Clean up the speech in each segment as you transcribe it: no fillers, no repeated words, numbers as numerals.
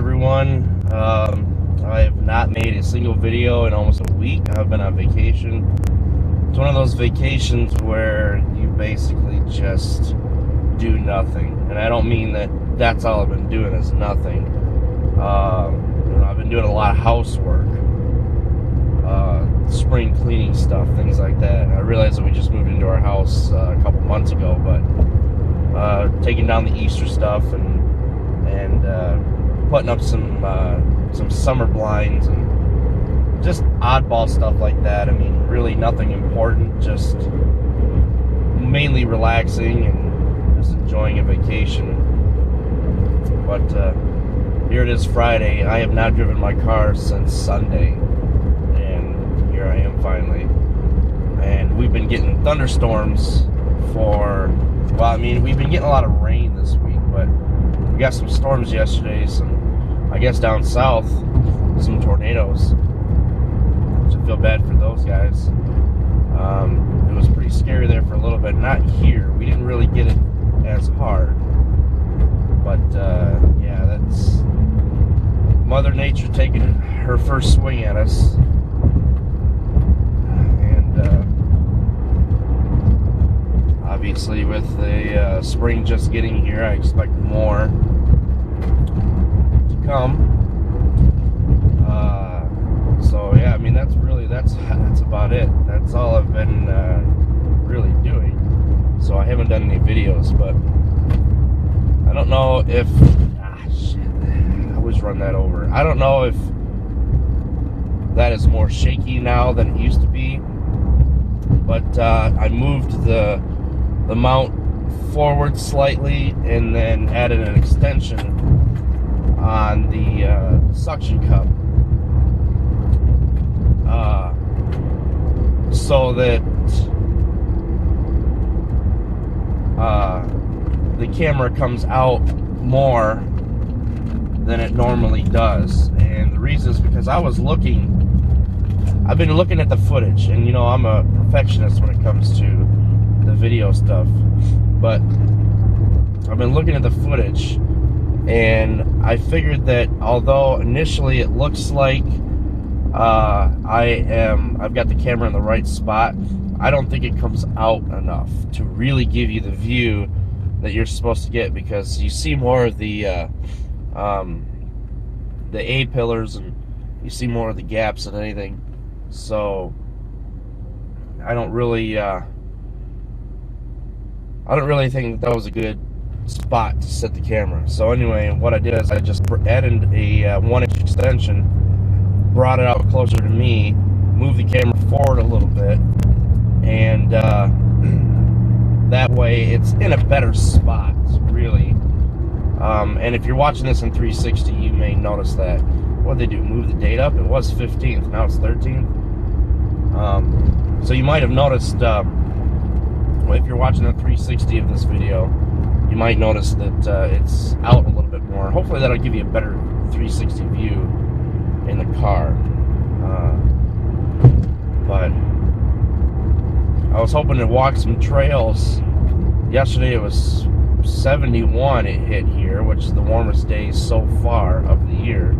everyone. I have not made a single video in almost a week. I've been on vacation. It's one of those vacations where you basically just do nothing. And I don't mean that that's all I've been doing is nothing. I've been doing a lot of housework, spring cleaning stuff, things like that. I realized that we just moved into our house a couple months ago, but taking down the Easter stuff and putting up some summer blinds and just oddball stuff like that. I mean, really nothing important, just mainly relaxing and just enjoying a vacation. But here it is Friday. I have not driven my car since Sunday, and here I am finally. And we've been getting thunderstorms we've been getting a lot of rain this week, but we got some storms yesterday, I guess down south, some tornadoes, which I feel bad for those guys. It was pretty scary there for a little bit. Not here. We didn't really get it as hard. But, yeah, that's Mother Nature taking her first swing at us. And, obviously with the spring just getting here, I expect more to come. So yeah, I mean that's about it. That's all I've been really doing. So I haven't done any videos, but I don't know if I always run that over. I don't know if that is more shaky now than it used to be. But I moved the mount forward slightly and then added an extension on the suction cup, so that the camera comes out more than it normally does. And the reason is because I've been looking at the footage, and you know I'm a perfectionist when it comes to the video stuff, but I've been looking at the footage, and I figured that although initially it looks like I've got the camera in the right spot, I don't think it comes out enough to really give you the view that you're supposed to get, because you see more of the A-pillars, and you see more of the gaps than anything. So I don't really think that was a good spot to set the camera. So anyway, what I did is I just added a 1-inch extension, brought it out closer to me, moved the camera forward a little bit, and that way it's in a better spot, really. And if you're watching this in 360, you may notice that. What did they do? Move the date up? It was 15th, now it's 13th. So you might have noticed, if you're watching the 360 of this video, you might notice that it's out a little bit more. Hopefully that'll give you a better 360 view in the car. But I was hoping to walk some trails. Yesterday it was 71 it hit here, which is the warmest day so far of the year.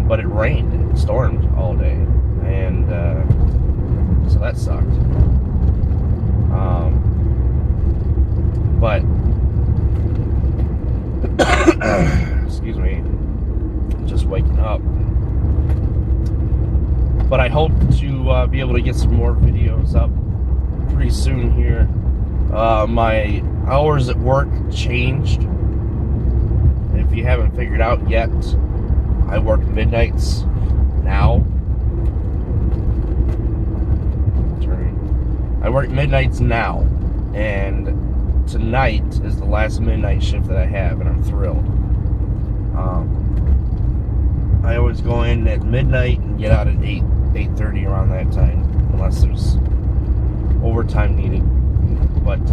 But it rained, it stormed all day, and so that sucked. But excuse me, just waking up. But I hope to be able to get some more videos up pretty soon here. My hours at work changed. If you haven't figured out yet, I work midnights now. I work midnights now, and tonight is the last midnight shift that I have, and I'm thrilled. I always go in at midnight and get out at 8:30 around that time, unless there's overtime needed. But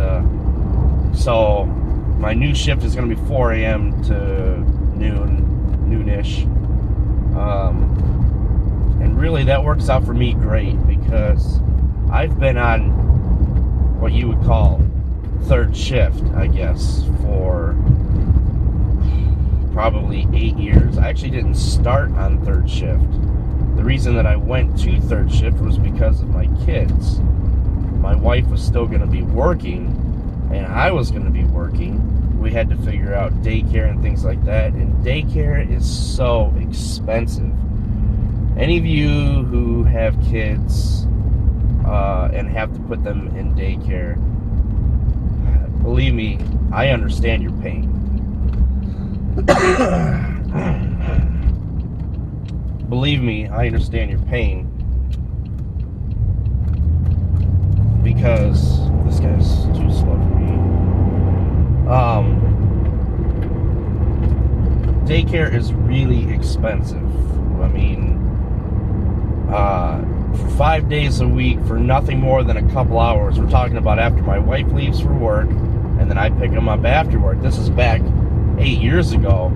so my new shift is going to be 4 a.m. to noonish, and really that works out for me great, because I've been on what you would call third shift, I guess, for probably 8 years. I actually didn't start on third shift. The reason that I went to third shift was because of my kids. My wife was still going to be working, and I was going to be working. We had to figure out daycare and things like that, and daycare is so expensive. Any of you who have kids and have to put them in daycare, believe me, I understand your pain. Believe me, I understand your pain, because this guy's too slow for me. Daycare is really expensive. I mean, for 5 days a week for nothing more than a couple hours. We're talking about after my wife leaves for work, and then I pick them up after work. This is back 8 years ago.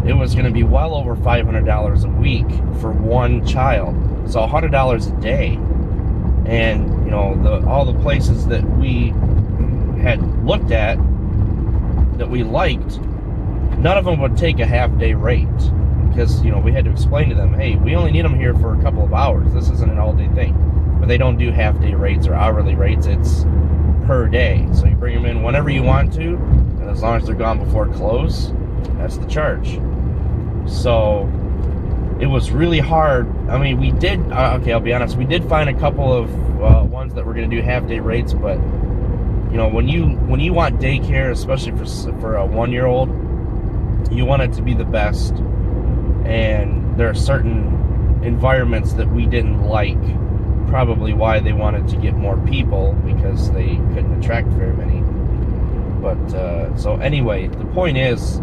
It was going to be well over $500 a week for one child, so $100 a day. And you know, all the places that we had looked at that we liked, none of them would take a half-day rate, because we had to explain to them, hey, we only need them here for a couple of hours. This isn't an all-day thing. But they don't do half-day rates or hourly rates. It's per day. So you bring them in whenever you want to, and as long as they're gone before close, that's the charge. So it was really hard. I mean, we did, okay, I'll be honest, we did find a couple of ones that were going to do half-day rates, but when you want daycare, especially for a 1-year-old, you want it to be the best. And there are certain environments that we didn't like, probably why they wanted to get more people, because they couldn't attract very many. But so anyway, the point is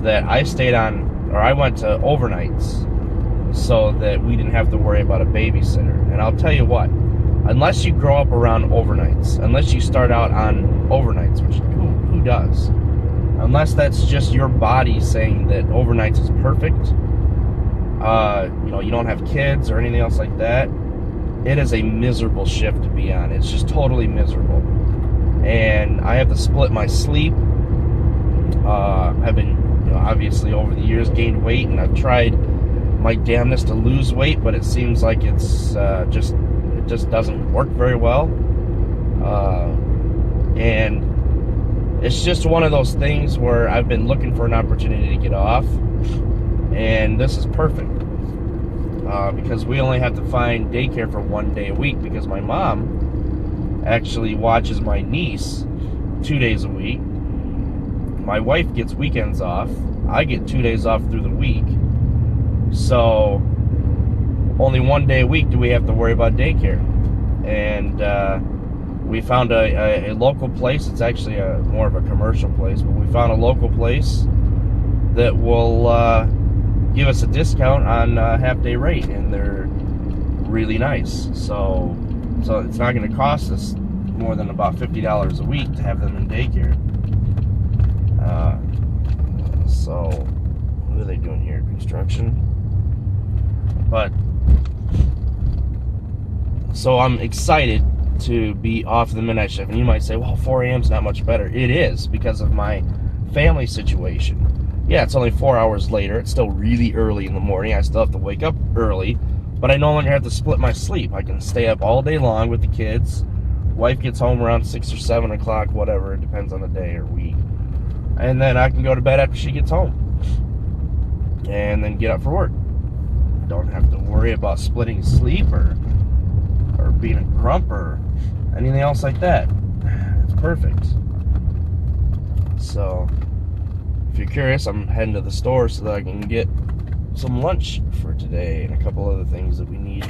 that I went to overnights so that we didn't have to worry about a babysitter. And I'll tell you what, unless you grow up around overnights, unless you start out on overnights, which who does, unless that's just your body saying that overnights is perfect, you don't have kids or anything else like that, it is a miserable shift to be on. It's just totally miserable. And I have to split my sleep. I've been, obviously over the years gained weight, and I've tried my damnedest to lose weight, but it seems like it just doesn't work very well. And it's just one of those things where I've been looking for an opportunity to get off, and this is perfect. Because we only have to find daycare for 1 day a week, because my mom actually watches my niece 2 days a week. My wife gets weekends off. I get 2 days off through the week. So only 1 day a week do we have to worry about daycare. And we found a local place. It's actually more of a commercial place, but we found a local place that will give us a discount on half-day rate, and they're really nice. So it's not going to cost us more than about $50 a week to have them in daycare. So what are they doing here? Construction. But so I'm excited to be off the midnight shift. And you might say, well, 4 a.m. is not much better. It is, because of my family situation. Yeah, it's only 4 hours later. It's still really early in the morning. I still have to wake up early, but I no longer have to split my sleep. I can stay up all day long with the kids. Wife gets home around 6 or 7 o'clock, whatever. It depends on the day or week. And then I can go to bed after she gets home, and then get up for work. Don't have to worry about splitting sleep or being a grump or anything else like that. It's perfect. So if you're curious, I'm heading to the store so that I can get some lunch for today and a couple other things that we need.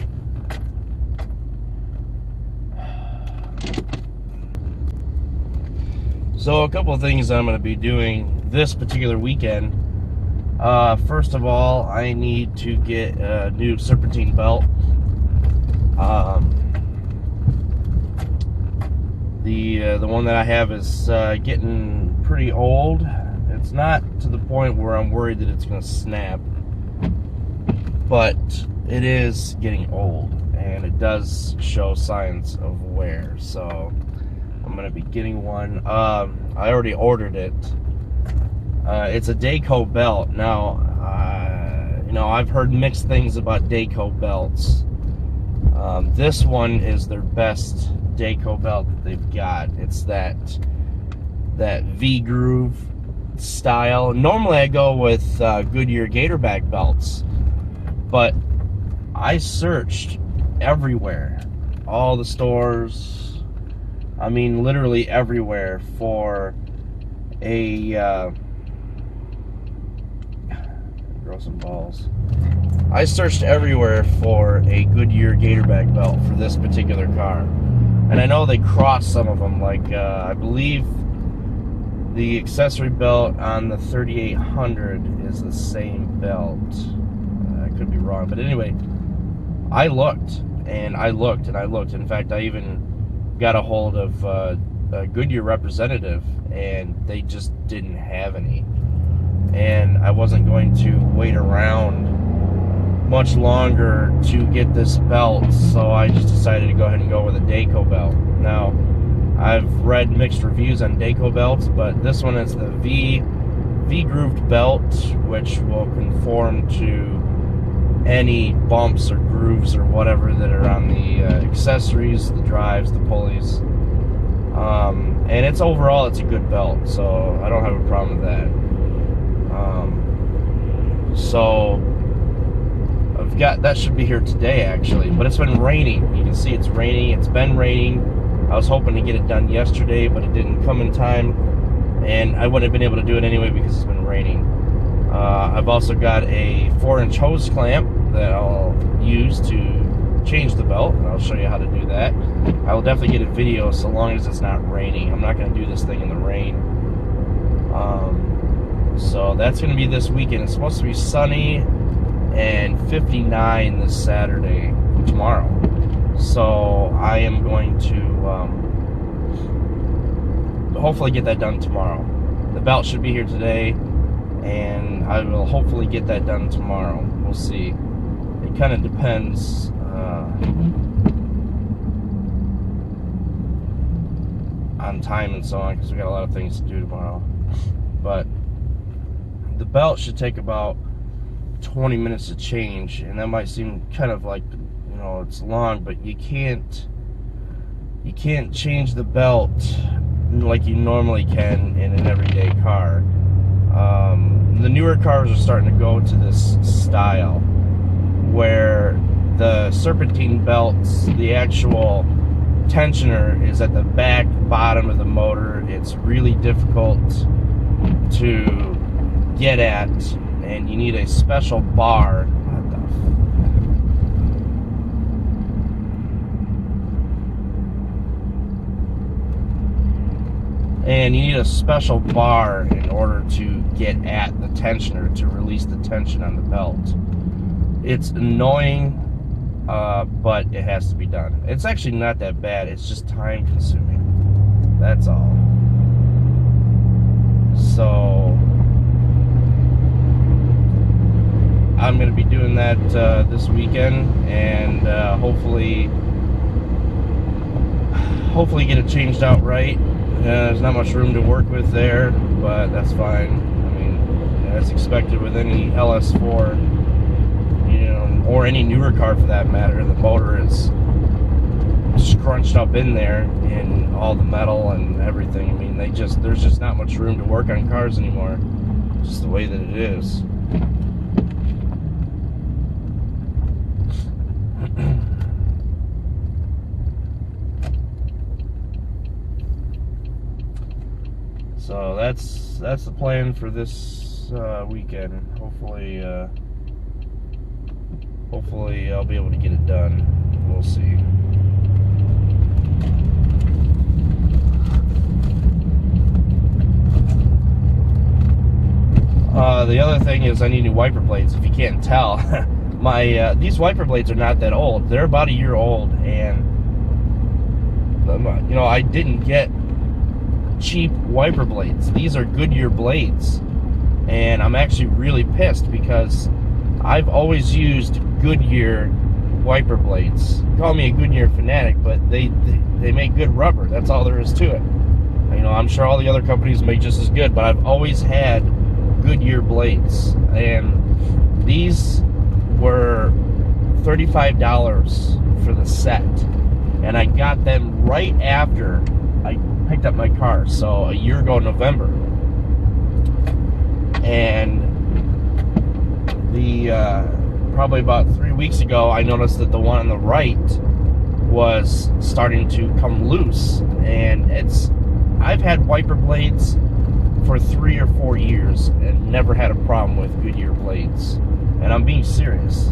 So a couple of things I'm going to be doing this particular weekend. First of all, I need to get a new Serpentine Belt. The one that I have is getting pretty old. It's not to the point where I'm worried that it's going to snap, but it is getting old, and it does show signs of wear. So I'm going to be getting one. I already ordered it. It's a Dayco belt. Now, you know, I've heard mixed things about Dayco belts. This one is their best Dayco belt that they've got. It's that V-groove style. Normally I go with Goodyear Gatorback belts, but I searched everywhere, all the stores, I mean literally everywhere, for a grow some balls. I searched everywhere for a Goodyear Gatorback belt for this particular car, and I know they crossed some of them, like I believe the accessory belt on the 3800 is the same belt. I could be wrong, but anyway, I looked and I looked and I looked. In fact, I even got a hold of a Goodyear representative, and they just didn't have any. And I wasn't going to wait around much longer to get this belt, so I just decided to go ahead and go with a Dayco belt. Now, I've read mixed reviews on Dayco belts, but this one is the V-grooved belt, which will conform to any bumps or grooves or whatever that are on the accessories, the drives, the pulleys. And it's overall, it's a good belt, so I don't have a problem with that. So I've got, that should be here today actually, but it's been raining. You can see it's raining. It's been raining. I was hoping to get it done yesterday, but it didn't come in time, and I wouldn't have been able to do it anyway because it's been raining. I've also got a 4-inch hose clamp that I'll use to change the belt, and I'll show you how to do that. I will definitely get a video so long as it's not raining. I'm not going to do this thing in the rain. So that's going to be this weekend. It's supposed to be sunny and 59 this Saturday, tomorrow. So I am going to hopefully get that done tomorrow. The belt should be here today, and I will hopefully get that done tomorrow. We'll see. It kind of depends on time and so on, because we got a lot of things to do tomorrow. But the belt should take about 20 minutes to change, and that might seem kind of like, you know, it's long, but you can't change the belt like you normally can in an everyday car. The newer cars are starting to go to this style where the serpentine belts, the actual tensioner is at the back bottom of the motor. It's really difficult to get at, and you need a special bar. What the and you need a special bar in order to get at the tensioner to release the tension on the belt. It's annoying, but it has to be done. It's actually not that bad. It's just time consuming. That's all. So I'm going to be doing that this weekend, and hopefully get it changed out right. There's not much room to work with there, but that's fine. I mean, that's expected with any LS4, you know, or any newer car for that matter. The motor is scrunched up in there in all the metal and everything. I mean, there's just not much room to work on cars anymore. Just the way that it is. So that's the plan for this weekend. Hopefully I'll be able to get it done. We'll see. The other thing is I need new wiper blades. If you can't tell, my these wiper blades are not that old. They're about a year old, and you know, I didn't get cheap wiper blades. These are Goodyear blades, and I'm actually really pissed because I've always used Goodyear wiper blades. Call me a Goodyear fanatic, but they make good rubber. That's all there is to it. You know, I'm sure all the other companies make just as good, but I've always had Goodyear Blades, and these were $35 for the set, and I got them right after I picked up my car, so a year ago November. And the probably about 3 weeks ago, I noticed that the one on the right was starting to come loose, and I've had wiper blades for 3 or 4 years and never had a problem with Goodyear blades, and I'm being serious.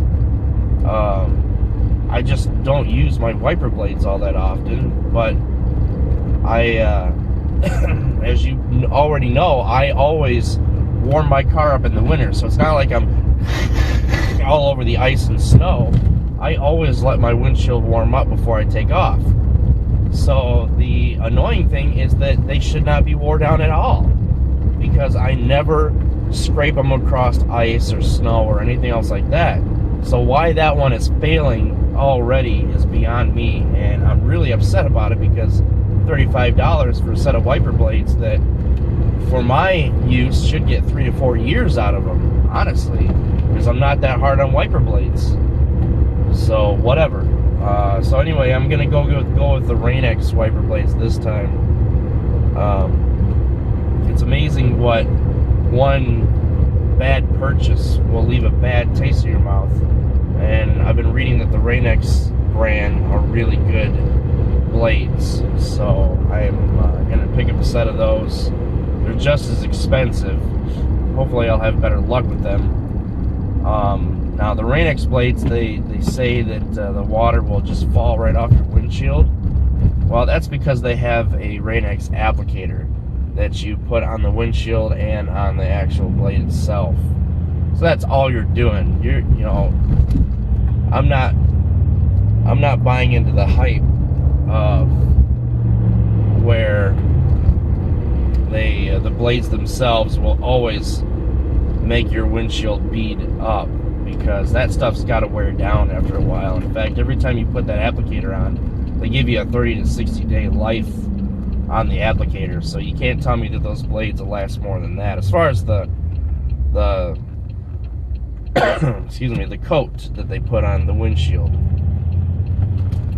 I just don't use my wiper blades all that often, but as you already know, I always warm my car up in the winter, so it's not like I'm all over the ice and snow. I always let my windshield warm up before I take off. So the annoying thing is that they should not be wore down at all, because I never scrape them across ice or snow or anything else like that. So why that one is failing already is beyond me, and I'm really upset about it, because $35 for a set of wiper blades that for my use should get 3 to 4 years out of them, honestly, because I'm not that hard on wiper blades. So whatever. So anyway, I'm gonna go with the RainX wiper blades this time. It's amazing what one bad purchase will leave a bad taste in your mouth, and I've been reading that the RainX brand are really good blades, so I'm gonna pick up a set of those. They're just as expensive. Hopefully I'll have better luck with them. Now the RainX blades, they say that the water will just fall right off your windshield. Well, that's because they have a RainX applicator that you put on the windshield and on the actual blade itself. So that's all you're doing. I'm not buying into the hype of where the blades themselves will always make your windshield bead up, because that stuff's got to wear down after a while. In fact, every time you put that applicator on, they give you a 30 to 60 day life on the applicator, so you can't tell me that those blades will last more than that. As far as the excuse me, the coat that they put on the windshield.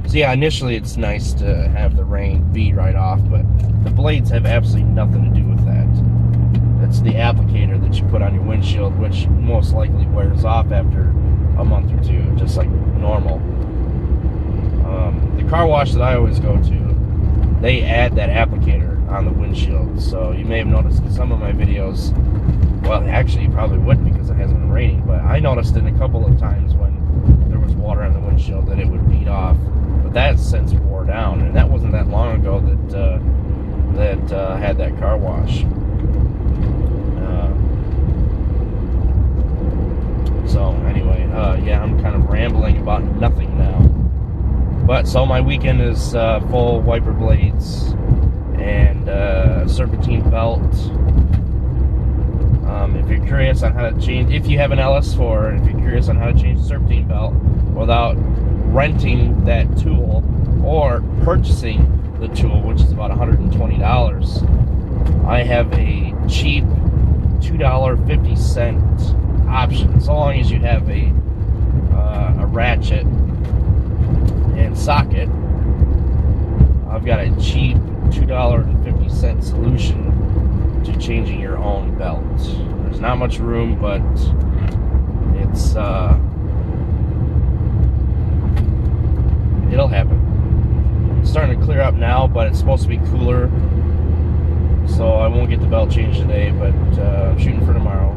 So yeah, initially it's nice to have the rain bead right off, but the blades have absolutely nothing to do with that. It's the applicator that you put on your windshield, which most likely wears off after a month or two, just like normal. The car wash that I always go to, they add that applicator on the windshield, so you may have noticed in some of my videos, well, actually you probably wouldn't because it hasn't been raining, but I noticed in a couple of times when there was water on the windshield that it would bead off, but that's since wore down, and that wasn't that long ago that had that car wash. So anyway, yeah, I'm kind of rambling about nothing now. But so my weekend is full wiper blades and Serpentine Belt. If you're curious on how to change, if you have an LS4, if you're curious on how to change the Serpentine Belt without renting that tool or purchasing the tool, which is about $120, I have a cheap $2.50 option, so long as you have a ratchet and socket. I've got a cheap $2.50 solution to changing your own belt. There's not much room, but it's it'll happen. It's starting to clear up now, but it's supposed to be cooler, so I won't get the belt changed today, but I'm shooting for tomorrow.